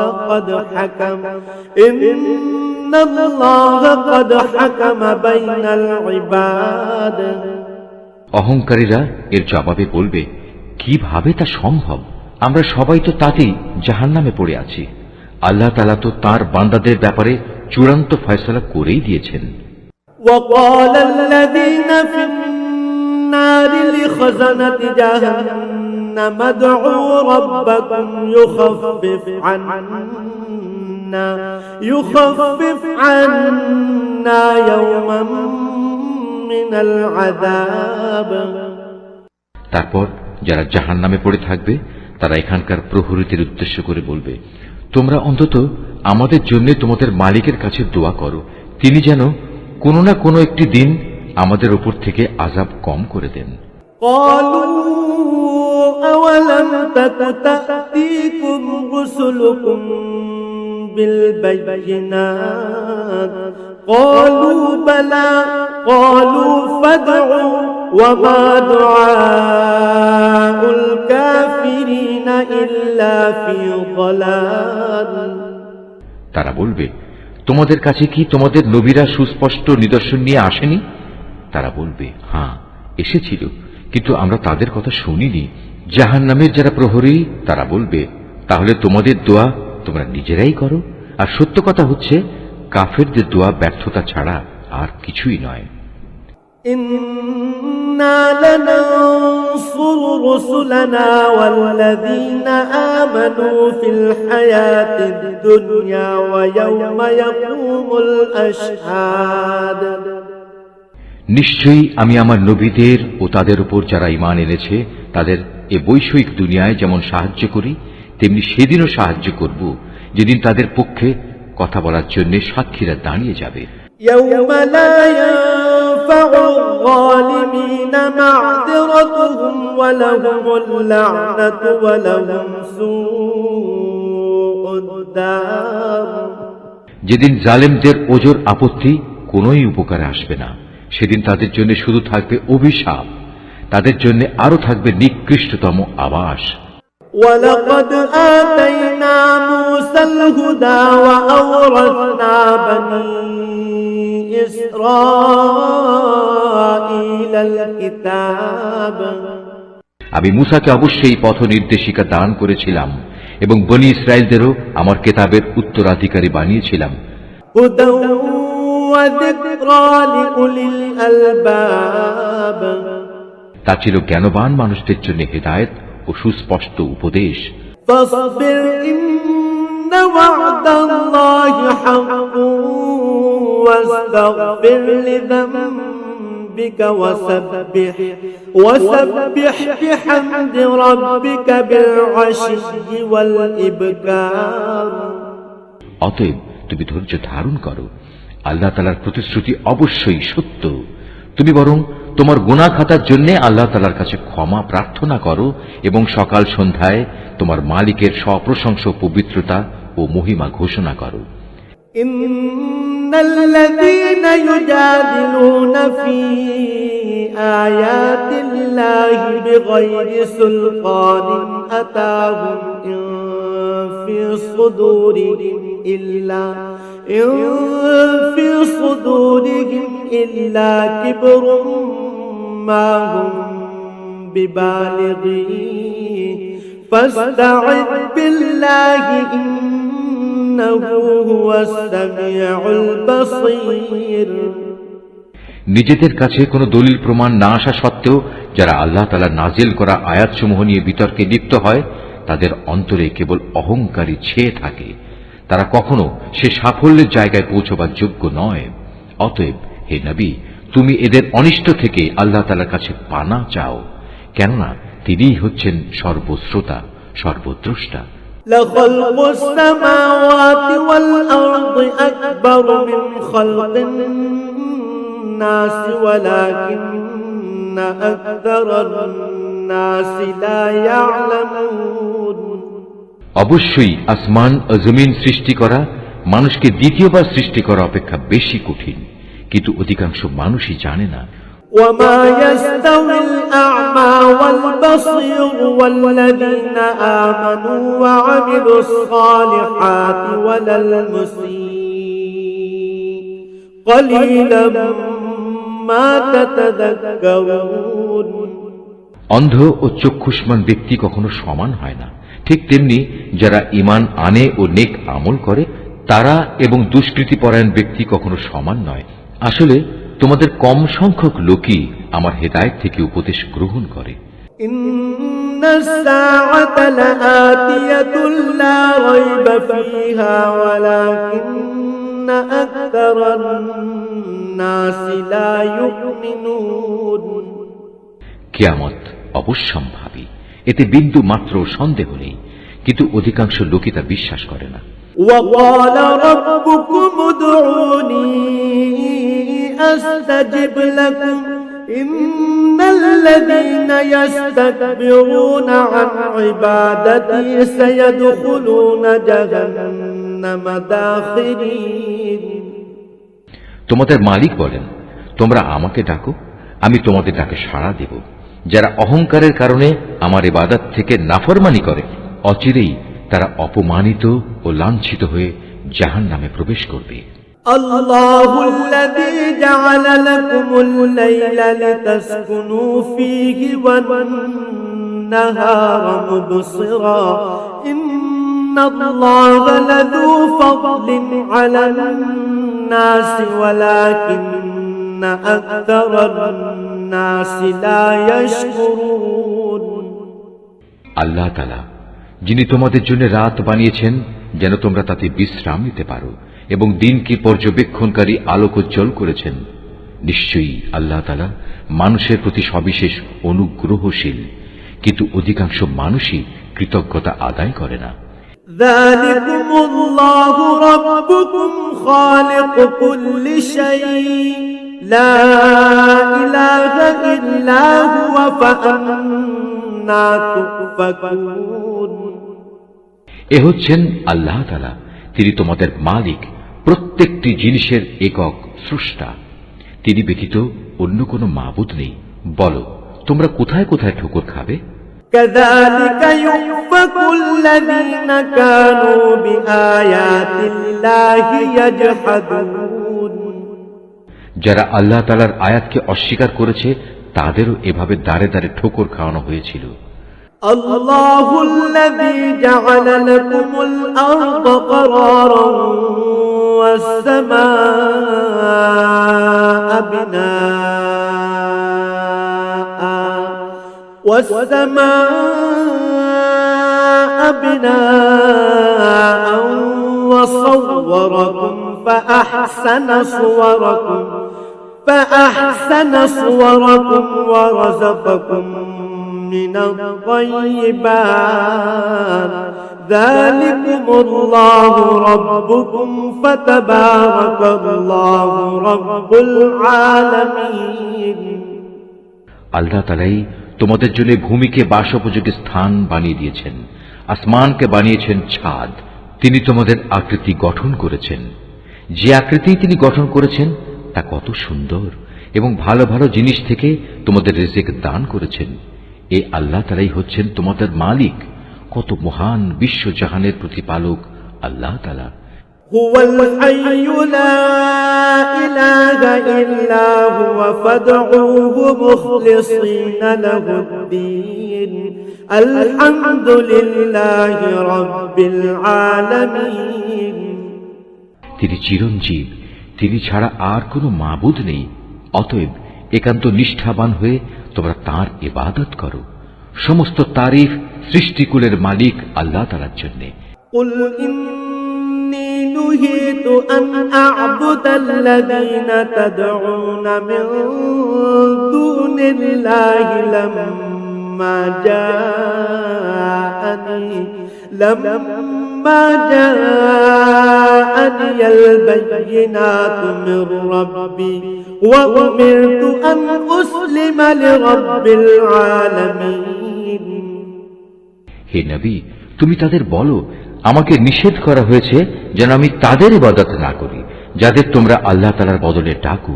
قد حكم بين العباد। অহংকারীরা এর জবাবে বলবে, কিভাবে তা সম্ভব? আমরা সবাই তো তাতেই জাহান্নামে পড়ে আছি। আল্লাহ তাআলা তো তার বান্দাদের ব্যাপারে চূড়ান্ত ফয়সালা করেই দিয়েছেন। وقال الذين في النار لخزنة جهنم ادعوا ربكم يخفف عنا يوما من العذاب। তারপর যারা জাহান্নামে পড়ে থাকবে তারা এখানকার প্রহরীদের উদ্দেশ্য করে বলবে, তোমরা অন্তত আমাদের জন্য তোমাদের মালিকের কাছে দোয়া করো, তিনি যেন কোনো না কোনো একটি দিন আমাদের উপর থেকে আযাব কম করে দেন। قالوا أولم تك تأتيكم رسلكم بالبينات قالوا بلى قالوا فادعوا وما دعاء الكافرين إلا في ضلال তারা বলবে, তোমাদের কাছে কি তোমাদের নবীরা সুস্পষ্ট নিদর্শন নিয়ে আসেনি? তারা বলবে, হ্যাঁ এসেছিল, কিন্তু আমরা তাদের কথা শুনিনি। জাহান্নামের যারা প্রহরী তারা বলবে, তাহলে তোমাদের দোয়া তোমরা নিজেরাই করো। আর সত্য কথা হচ্ছে, কাফেরদের দোয়া ব্যর্থতা ছাড়া আর কিছুই নয়। إنا لننصر رسلنا والذين آمنوا في الحياة الدنيا ويوم يقوم الأشهاد নিশ্চয়ই আমি আমার নবীদের ও তাদের উপর যারা ঈমান এনেছে তাদের এ বৈষয়িক দুনিয়ায় যেমন সাহায্য করি, তেমনি সেদিনও সাহায্য করব যেদিন তাদের পক্ষে কথা বলার জন্য সাক্ষীরা দাঁড়িয়ে যাবে। يوم لا ينفع الظالمين معذرتهم ولهم اللعنة ولهم سوء الدار যেদিন জালেমদের ওজর আপত্তি কোনোই উপকারে আসবে না, সেদিন তাদের জন্য শুধু থাকবে অভিশাপ, তাদের জন্য আরো থাকবে নিকৃষ্টতম আবাস। ولقد آتينا موسى الهدى وأورثنا بني إسرائيل الكتاب আমি মূসাকে অবশ্যই পথ নির্দেশিকা দান করেছিলাম এবং বনী ইসরায়েলদেরও আমার কিতাবের উত্তরাধিকারী বানিয়েছিলাম। هدى وذكرى لأولي الألباب তা ছিল জ্ঞানবান মানুষদের জন্য হেদায়েত ও সুস্পষ্ট উপদেশ। فاصبر إن وعد الله حق واستغفر لذنبك وسبح بحمد ربك بالعشي والإبكار অতএব তুমি ধৈর্য ধারণ করো, আল্লাহ তাআলার প্রতিশ্রুতি অবশ্যই সত্য। তুমি বরং তোমার গুনাহ খাতার জন্য আল্লাহ তাআলার কাছে ক্ষমা প্রার্থনা করো এবং সকাল সন্ধ্যায় তোমার মালিকের সপ্রশংস পবিত্রতা ও মহিমা ঘোষণা করো। ইন্নাল্লাযীনা ইউজাদিলুনা ফী আয়াতিল্লাহি বিগাইরি সুলতানিন আতাহুম ইন ফী সুদূরিহিম ইল্লা কিবরুম মা হুম বিবালিগিহি ফাসতাঈদ বিল্লাহি ইন্নাহু হুয়াস সামিউল বাসীর। নিজেদের কাছে কোনো দলিল প্রমাণ না আসা সত্ত্বেও যারা আল্লাহ তাআলা নাজিল করা আয়াতসমূহ নিয়ে বিতর্কে লিপ্ত হয়, তাদের অন্তরে কেবল অহংকারী ছেয়ে থাকে। তারা কখনো সে সাফল্যের জায়গায় পৌঁছবার যোগ্য নয়। অতএব হে নবী, তুমি এদের অনিষ্ট থেকে আল্লাহ তাআলার কাছে পানা চাও, কেননা তিনিই হচ্ছেন সর্বশ্রোতা সর্বদ্রষ্টা। لخلق السماوات والأرض أكبر من خلق الناس ولكن أكثر الناس لا يعلمون। অবশ্যই আসমান ও জমিন সৃষ্টি করা মানুষকে দ্বিতীয়বার সৃষ্টি করা অপেক্ষা বেশি কঠিন, কিন্তু অধিকাংশ মানুষই জানে না। وما يستوي الأعمى والبصير والذين آمنوا وعملوا الصالحات ولا المسيء قليلا ما تتذكرون। অন্ধ ও চক্ষুষ্মান ব্যক্তি কখনো সমান হয় না, ঠিক তেমনি যারা ঈমান আনে ও নেক আমল করে তারা এবং দুষ্কৃতিপরায়ণ ব্যক্তি কখনো সমান নয়। আসলে তোমাদের কম সংখ্যক লোকই আমার হেদায়েত থেকে উপদেশ গ্রহণ করে। ইন্নাস সাআতা লাআতিয়াতুন লা রাইবা ফীহা ওয়ালাকিন্না আকতারান নাসি লা ইউমিনুন। কিয়ামত অবশ্যম্ভাবী, এতে বিন্দু মাত্র সন্দেহ নেই, কিন্তু অধিকাংশ লোকই তা বিশ্বাস করে না। وقال ربكم ادعوني أستجب لكم إن الذين يستكبرون عن عبادتي سيدخلون جهنم داخرين তোমাদের মালিক বলেন, তোমরা আমাকে ডাকো, আমি তোমাদের ডাকে সাড়া দেব। যারা অহংকারের কারণে আমার ইবাদত থেকে নাফরমানি করে, অচিরেই তারা অপমানিত ও লাঞ্ছিত হয়ে জাহান্নামে প্রবেশ করবে। الله الذي جعل لكم الليل لتسكنوا فيه والنهار مبصرا إن الله لذو فضل على الناس ولكن أكثر الناس لا يشكرون আল্লাহ তাআলা যিনি তোমাদের জন্য রাত বানিয়েছেন যেন তোমরা তাতে বিশ্রাম নিতে পারো এবং দিনকে পর্যবেক্ষণকারী আলোকোজ্জ্বল করেছেন, নিশ্চয়ই আল্লাহ তাআলা মানুষের প্রতি সবিশেষ অনুগ্রহশীল, কিন্তু অধিকাংশ মানুষই কৃতজ্ঞতা আদায় করে না। ذلكم الله ربكم خالق كل شيء لا إله إلا هو فأنا تؤفكون এ হচ্ছেন আল্লাহ তাআলা, তিনি তোমাদের মালিক, প্রত্যেকটি জিনিসের একক স্রষ্টা। তিনি ব্যতীত অন্য কোনো মাবুদ নেই। বলো, তোমরা কোথায় কোথায় ঠোকর খাবে? كذلك يؤفك الذين كانوا بآيات الله يجحدون যারা আল্লাহ তাআলার আয়াতকে অস্বীকার করেছে তাদেরও এভাবে দাঁড়ে দাঁড়ে ঠোকর খাওয়ানো হয়েছিল। الله الذي جعل لكم الأرض قرارا والسماء بناء وصوركم فأحسن صوركم ورزقكم من الطيبات ذلكم الله ربكم فتبارك الله رب العالمين আল্লাহ তাআলাই তোমাদের জন্য ভূমিকে বাসোপযোগী স্থান বানিয়ে দিয়েছেন, আসমানকে বানিয়েছেন ছাদ। তিনি তোমাদের আকৃতি গঠন করেছেন। যে আকৃতি তিনি গঠন করেছেন তা কত সুন্দর, এবং ভালো ভালো জিনিস থেকে তোমাদের রিজিক দান করেছেন। এই আল্লাহ তাআলাই হচ্ছেন তোমাদের মালিক। কত মহান বিশ্বজাহানের প্রতিপালক আল্লাহ তাআলা। هو الحي لا إله إلا هو فادعوه مخلصين له الدين الحمد لله رب العالمين তিনি চিরঞ্জীব, তিনি ছাড়া আর কোনো মাবুদ নেই। অতএব একান্ত নিষ্ঠাবান হয়ে তোমরা তাঁর ইবাদত করো। সমস্ত তারিফ সৃষ্টিকুলের মালিক আল্লাহ তাআলার জন্য। قل إني نهيت أن أعبد الذين تدعون من دون الله لما جاءني البينات من ربي وأمرت أن أسلم لرب العالمين হে নবী, তুমি তাদের বলো, আমাকে নিষেধ করা হয়েছে যেন আমি তাদের ইবাদত না করি যাদের তোমরা আল্লাহ তাআলার বদলে ডাকো।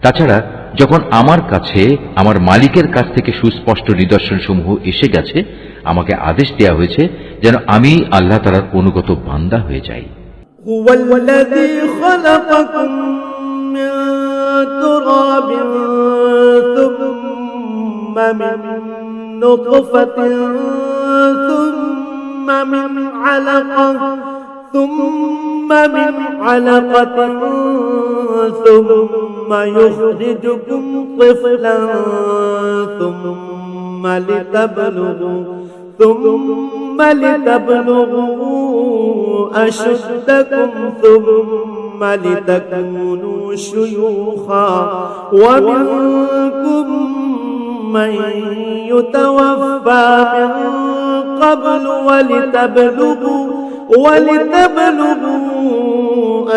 তাছাড়া যখন আমার কাছে আমার মালিকের কাছ থেকে সুস্পষ্ট নিদর্শন সমূহ এসে গেছে, আমাকে আদেশ দেওয়া হয়েছে যেন আমি আল্লাহ তাআলার অনুগত বান্দা হয়ে যাই। هو الذي خلقكم من تراب ثم من نطفة ثم من علقة ثم يخرجكم طفلا ثم لتبلغوا أشدكم ثم لتكونوا شيوخا ومنكم من يتوفى من قبل ولتبلغوا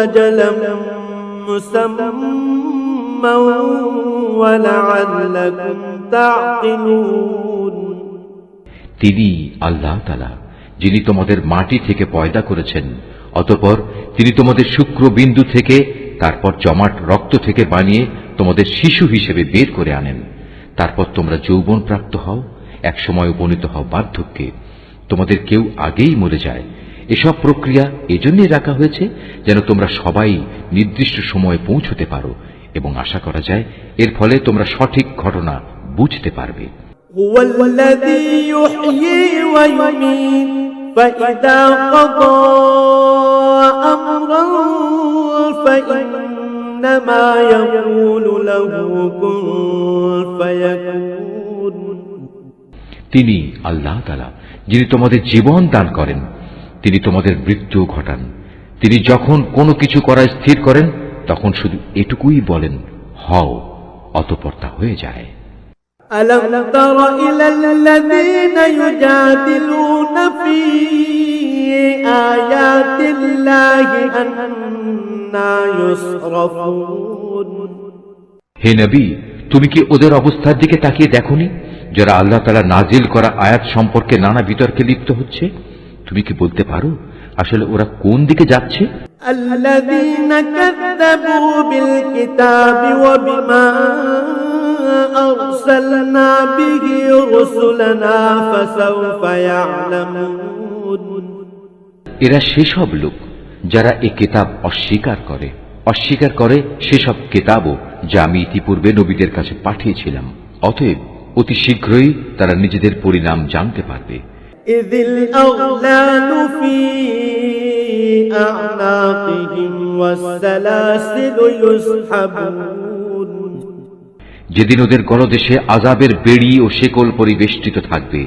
أجلا مسمى ولعلكم تعقلون তিনি আল্লাহ তাআলা যিনি তোমাদের মাটি থেকে পয়দা করেছেন অতঃপর তিনি তোমাদের শুক্র বিন্দু থেকে, তারপর জমাট রক্ত থেকে বানিয়ে তোমাদের শিশু হিসেবে বের করে আনেন। তারপর তোমরা যৌবন প্রাপ্ত হও, এক সময় উপনীত হও বার্ধক্যে, তোমাদের কেউ আগেই মরে যায়। এসব প্রক্রিয়া এজন্যই রাখা হয়েছে যেন তোমরা সবাই নির্দিষ্ট সময়ে পৌঁছতে পারো, এবং আশা করা যায় এর ফলে তোমরা সঠিক ঘটনা বুঝতে পারবে। هو الذي يحيي ويميت فإذا قضى أمرا فإنما يقول له كن فيكون। তিনি আল্লাহ তাআলা যিনি তোমাদের জীবন দান করেন, তিনি তোমাদের মৃত্যু ঘটান। তিনি যখন কোনো কিছু করা স্থির করেন তখন শুধু এটুকুই বলেন, হও, অতঃপর তা হয়ে যায়। ألم تر إلى الذين يجادلون في آيات الله أنى يصرفون। হে নবী, তুমি কি ওদের অবস্থার দিকে তাকিয়ে দেখোনি যারা আল্লাহ তাআলা নাজিল করা আয়াত সম্পর্কে নানা বিতর্কে লিপ্ত হচ্ছে? তুমি কি বলতে পারো আসলে ওরা কোন দিকে যাচ্ছে? الذين كذبوا بالكتاب وبما أرسلنا به رسلنا فسوف يعلمون। এরা সেসব লোক যারা এই কিতাব অস্বীকার করে সেসব কিতাবও যা আমি ইতিপূর্বে নবীদের কাছে পাঠিয়েছিলাম। অতএব অতি শীঘ্রই তারা নিজেদের পরিণাম জানতে পারবে। إذ الأغلال في أعناقهم والسلاسل يسحبون। যেদিন ওদের গলদেশে আযাবের বেড়ি ও শেকল পরিবেষ্টিত থাকবে,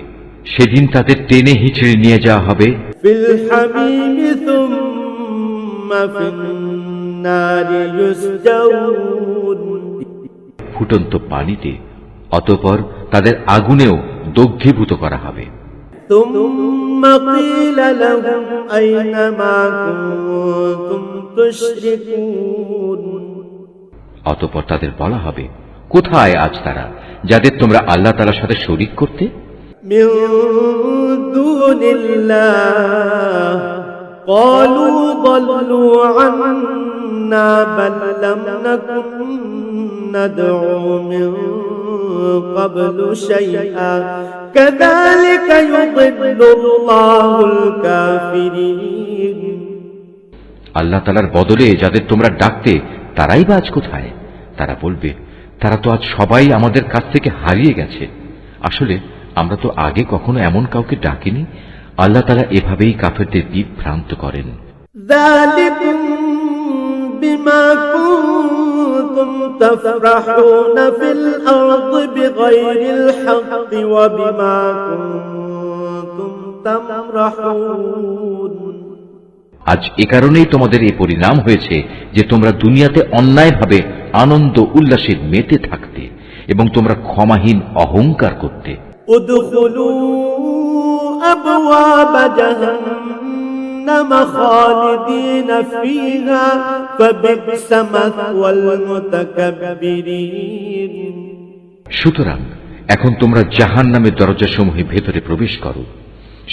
সেদিন তাদের টেনে হিঁচড়ে নিয়ে যাওয়া হবে في الحميم ثم في النار يسجرون। ফুটন্ত পানিতে, অতঃপর তাদের আগুনেও দগ্ধীভূত করা হবে। ثم قيل لهم أين ما كنتم تشركون। অতঃপর তাদের বলা হবে, কোথায় আজ তারা যাদের তোমরা আল্লাহ তাআলার সাথে শরীক করতে? من دون الله قالوا ضلوا عنا بل لم نكن ندعو من قبل شيئا كذلك يضل الله الكافرين। আল্লাহ তাআলার বদলে যাদের তোমরা ডাকতে তারাই বা আজ কোথায়? তারা বলবে, তারা তো আজ সবাই আমাদের কাছ থেকে হারিয়ে গেছে। আসলে আমরা তো আগে কখনো এমন কাউকে ডাকিনি। আল্লাহ তাআলা এভাবেই কাফেরদের বিভ্রান্ত করেন। ذلكم بما كنتم تفرحون في الأرض بغير الحق وبما كنتم تمرحون। আজ এ কারণেই তোমাদের এই পরিণাম হয়েছে যে তোমরা দুনিয়াতে অন্যায়ভাবে আনন্দ উল্লাসে মেতে থাকতে এবং তোমরা ক্ষমাহীন অহংকার করতে। ادخلوا أبواب جهنم خالدين فيها فبئس مثوى المتكبرين। সুতরাং এখন তোমরা জাহান্নামের দরজাসমূহে ভেতরে প্রবেশ করো,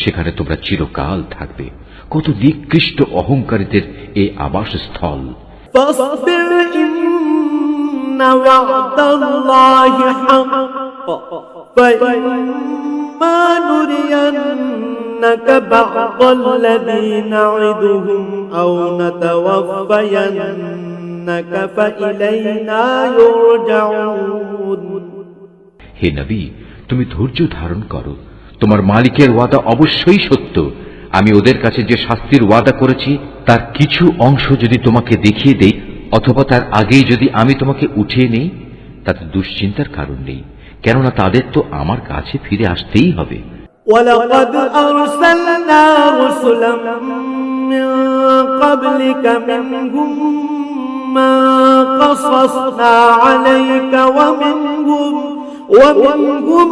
সেখানে তোমরা চিরকাল থাকবে। কত নিকৃষ্ট অহংকারীদের এই আবাসস্থল। فاصبر إن وعد الله حق فإما نرينك بعض الذي نعدهم أو نتوفينك فإلينا يرجعون। হে নবী, তুমি ধৈর্য ধারণ করো, তোমার মালিকের ওয়াদা অবশ্যই সত্য। আমি ওদের কাছে যে শাস্তির ওয়াদা করেছি তার কিছু অংশ যদি তোমাকে দেখিয়ে দেই অথবা তার আগেই যদি আমি তোমাকে উঠিয়ে নেই, তাতে দুশ্চিন্তার কারণ নেই, কেননা তাদের তো আমার কাছে ফিরে আসতেই হবে। ولقد أرسلنا رسلا من قبلك منهم من قصصنا عليك ومنهم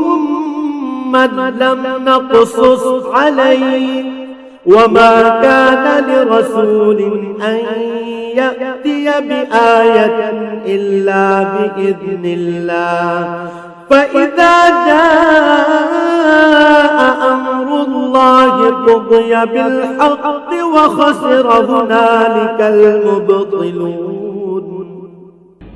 من لم نقصص عليك وما كان لرسول أن يأتي بآية إلا بإذن الله فإذا جاء أمر الله قضي بالحق وخسر هنالك المبطلون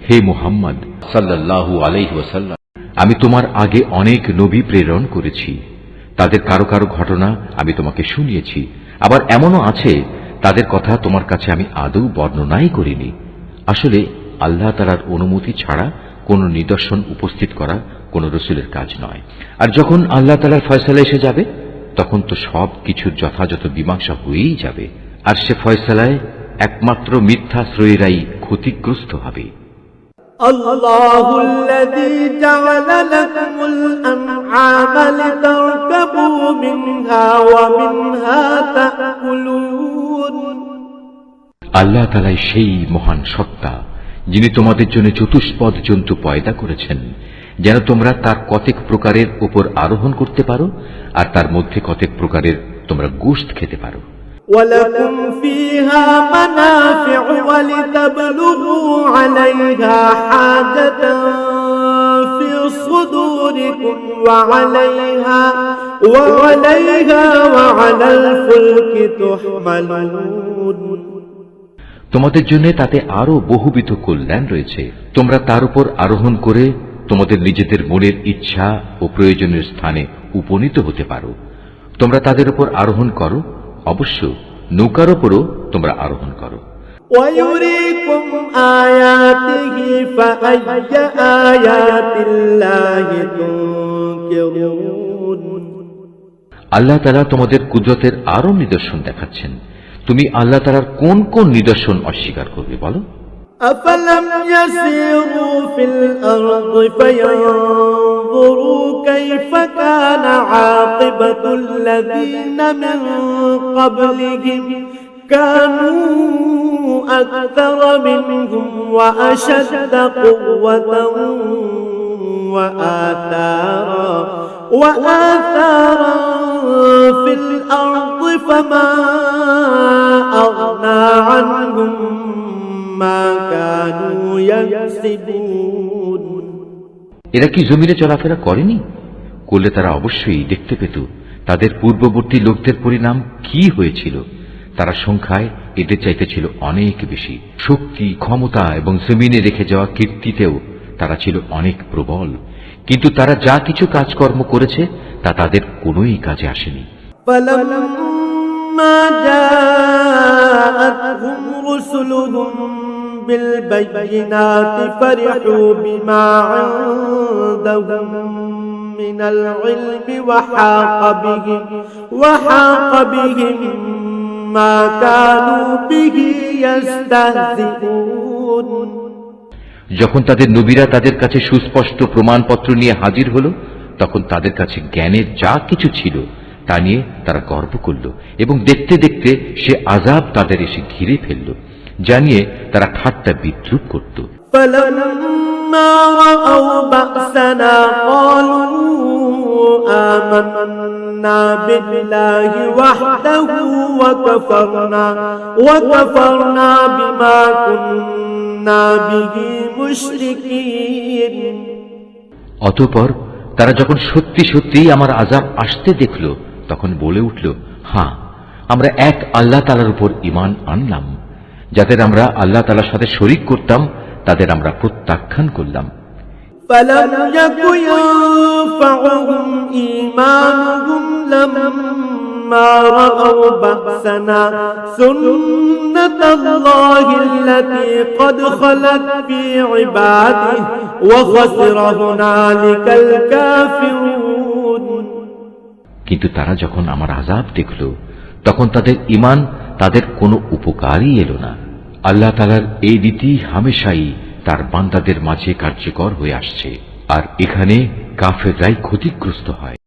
হে মুহাম্মদ সাল্লাল্লাহু আলাইহি ওয়াসাল্লাম, আমি তোমার আগে অনেক নবী প্রেরণ করেছি। তাদের কারো কারো ঘটনা আমি তোমাকে শুনিয়েছি, আবার এমনও আছে তাদের কথা তোমার কাছে আমি আদৌ বর্ণনাই করিনি। আসলে আল্লাহ তাআলার অনুমতি ছাড়া কোনো নিদর্শন উপস্থিত করা কোন রসুলের কাজ নয়। আর যখন আল্লাহ তাআলার ফয়সালা এসে যাবে তখন তো সব কিছুর যথাযথ মীমাংসা হয়েই যাবে, আর সে ফয়সালায় একমাত্র মিথ্যাশ্রয়ীরাই ক্ষতিগ্রস্ত হবে। الله الذي جعل لكم الأنعام لتركبوا منها ومنها تأكلون আল্লাহ তাআলাই সেই মহান সত্তা যিনি তোমাদের জন্য চতুষ্পদ জন্তু পয়দা করেছেন, যেন তোমরা তার কতেক প্রকারের উপর আরোহণ করতে পারো আর তার মধ্যে কতেক প্রকারের তোমরা গোশত খেতে পারো। ولكم فيها منافع ولتبلغوا عليها حاجة في صدوركم وعليها وعلى الفلك تحملون তোমাদের জন্য তাতে আরো বহুবিধ কল্যাণ রয়েছে। তোমরা তার উপর আরোহণ করে তোমাদের নিজেদের মনের ইচ্ছা ও প্রয়োজনের স্থানে উপনীত হতে পারো। তোমরা তাদের উপর আরোহণ করো, অবশ্য নৌকার উপরও তোমরা আরোহণ করো। ويريكم آياته فأي آيات الله تنكرون আল্লাহ তাআলা তোমাদের কুদরতের আরো নিদর্শন দেখাচ্ছেন, তুমি আল্লাহ তাআলার কোন কোন নিদর্শন অস্বীকার করবে বলো? أفلم يسيروا في الأرض فينظروا كيف كان عاقبة الذين من قبلهم كانوا أكثر منهم وأشد قوة وآثارا في الأرض فما أغنى عنهم ما كانوا يكسبون এরা কি জমিনে চলাফেরা করেনি? করলে তারা অবশ্যই দেখতে পেত তাদের পূর্ববর্তী লোকদের পরিণাম কি হয়েছিল। তারা সংখ্যায় এদের চাইতে ছিল অনেক বেশি, শক্তি, ক্ষমতা এবং জমিনে রেখে যাওয়া কীর্তিতেও তারা ছিল অনেক প্রবল, কিন্তু তারা যা কিছু কাজকর্ম করেছে তা তাদের কোনোই কাজে আসেনি। فلما جاءتهم رسلهم بالبينات فرحوا بما عندهم من العلم وحاق بهم ما كانوا به يستهزئون যখন তাদের নবীরা তাদের কাছে সুস্পষ্ট প্রমাণপত্র নিয়ে হাজির হল, তখন তাদের কাছে জ্ঞানের যা কিছু ছিল তা নিয়ে তারা গর্ব করল এবং দেখতে দেখতে সে আযাব তাদের এসে ঘিরে ফেলল, যা নিয়ে তারা ঠাট্টা বিদ্রূপ করত। فلما رأوا بأسنا قالوا آمنا بالله وحده وكفرنا بما كنا به مشركين অতঃপর তারা যখন সত্যি সত্যি আমার আযাব আসতে দেখল তখন বলে উঠল, হ্যাঁ, আমরা এক আল্লাহ তাআলার উপর ঈমান আনলাম, যাদের আমরা আল্লাহ তাআলার সাথে শরীক করতাম তাদের আমরা প্রত্যাখ্যান করলাম। فلم يكن ينفعهم إيمانهم لما رأوا بأسنا سنة الله التي قد خلت في عباده وخسر هنالك الكافرون কিন্তু তারা যখন আমার আযাব দেখল তখন তাদের ঈমান তাদের কোনো উপকারই এলো না। আল্লাহ তাআলার এই রীতি হামেশাই তার বান্দাদের মাঝে কার্যকর হয়ে আসছে, আর এখানে কাফেররাই ক্ষতিগ্রস্ত হয়।